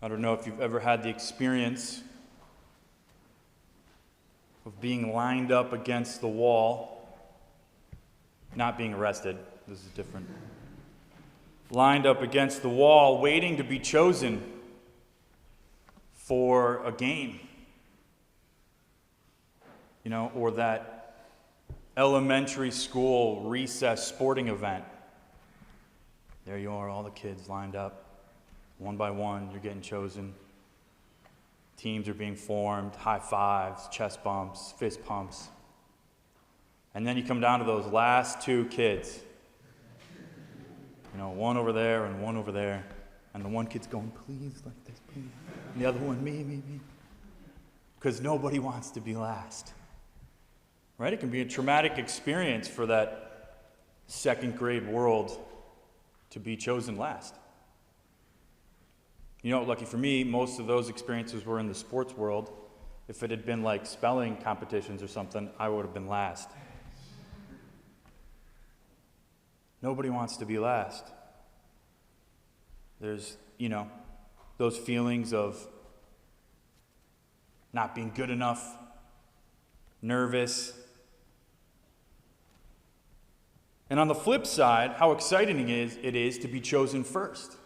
I don't know if you've ever had the experience of being lined up against the wall, not being arrested. This is different. Lined up against the wall, waiting to be chosen for a game. Or that elementary school recess sporting event. There you are, all the kids lined up. One by one, you're getting chosen. Teams are being formed, high fives, chest bumps, fist pumps. And then you come down to those last two kids. One over there and one over there. And the one kid's going, please, like this, please. And the other one, me. Because nobody wants to be last. Right? It can be a traumatic experience for that second grade world to be chosen last. Lucky for me, most of those experiences were in the sports world. If it had been like spelling competitions or something, I would have been last. Nobody wants to be last. There's, those feelings of not being good enough, nervous. And on the flip side, how exciting it is to be chosen first.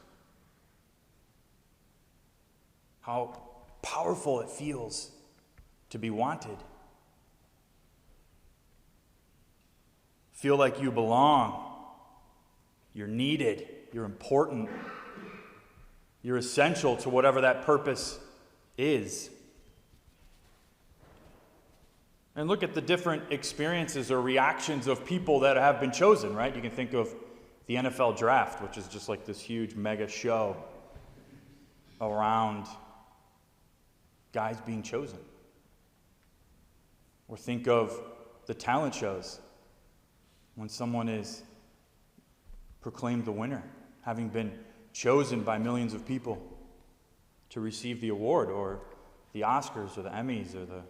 How powerful it feels to be wanted. Feel like you belong. You're needed. You're important. You're essential to whatever that purpose is. And look at the different experiences or reactions of people that have been chosen, right? You can think of the NFL draft, which is just like this huge mega show around guys being chosen. Or think of the talent shows when someone is proclaimed the winner, having been chosen by millions of people to receive the award, or the Oscars or the Emmys or the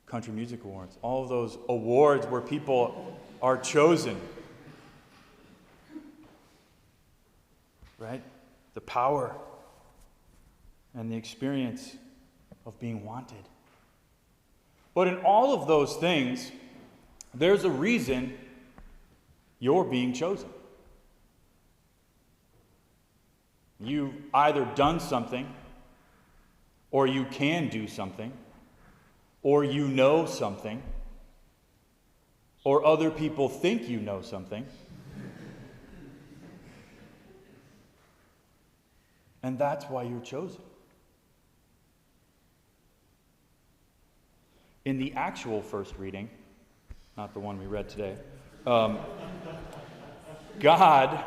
Country Music Awards. All of those awards where people are chosen. Right? The power and the experience of being wanted. But in all of those things, there's a reason you're being chosen. You've either done something, or you can do something, or you know something, or other people think you know something. And that's why you're chosen. In the actual first reading, not the one we read today, God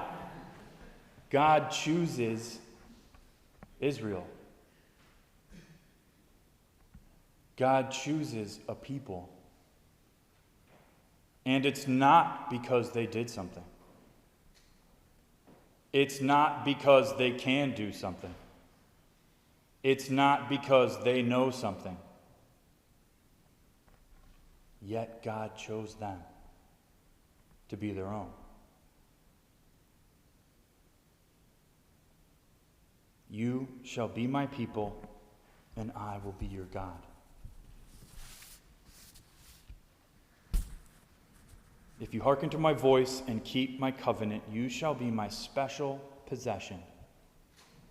chooses Israel. God chooses a people. And it's not because they did something. It's not because they can do something. It's not because they know something. Yet God chose them to be their own. You shall be my people, and I will be your God. If you hearken to my voice and keep my covenant, you shall be my special possession,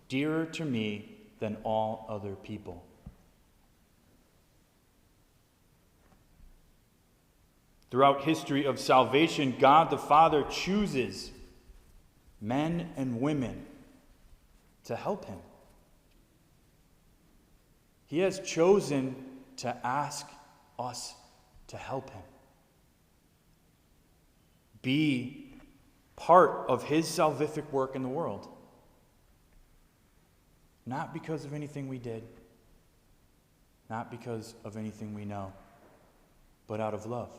dearer to me than all other people. Throughout history of salvation, God the Father chooses men and women to help him. He has chosen to ask us to help him. Be part of his salvific work in the world. Not because of anything we did, not because of anything we know, but out of love.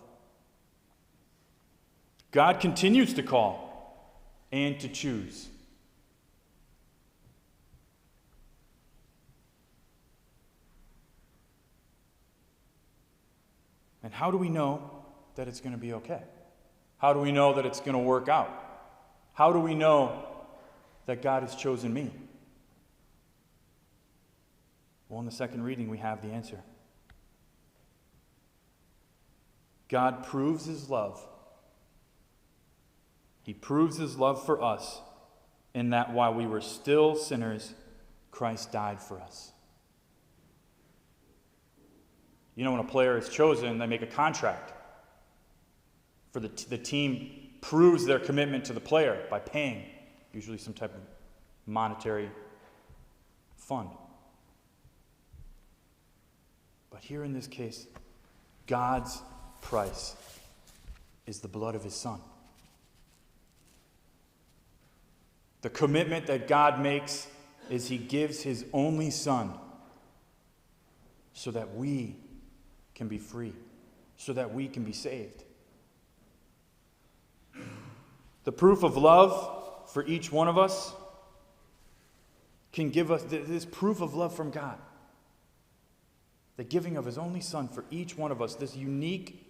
God continues to call and to choose. And how do we know that it's going to be okay? How do we know that it's going to work out? How do we know that God has chosen me? Well, in the second reading, we have the answer. God proves his love. He proves his love for us in that while we were still sinners, Christ died for us. You know, when a player is chosen, they make a contract. For the team proves their commitment to the player by paying, usually some type of monetary fund. But here in this case, God's price is the blood of his Son. The commitment that God makes is he gives his only Son so that we can be free, so that we can be saved. The proof of love for each one of us can give us this proof of love from God. The giving of his only Son for each one of us, this unique,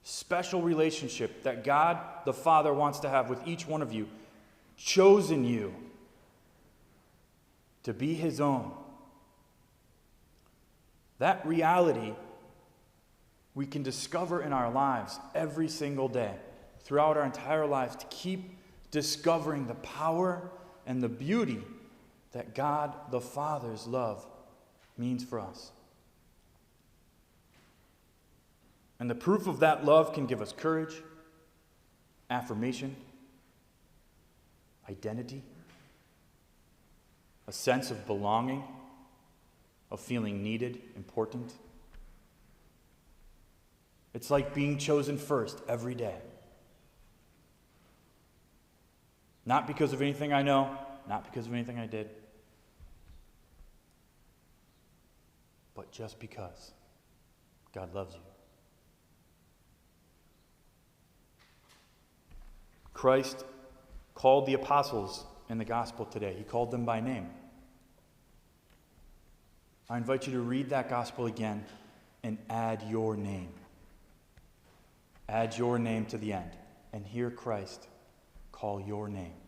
special relationship that God the Father wants to have with each one of you, chosen you to be his own. That reality we can discover in our lives every single day, throughout our entire lives, to keep discovering the power and the beauty that God the Father's love means for us. And the proof of that love can give us courage, affirmation, identity, a sense of belonging, of feeling needed, important. It's like being chosen first every day. Not because of anything I know, not because of anything I did, but just because God loves you. Christ called the apostles in the gospel today. He called them by name. I invite you to read that gospel again and add your name. Add your name to the end and hear Christ call your name.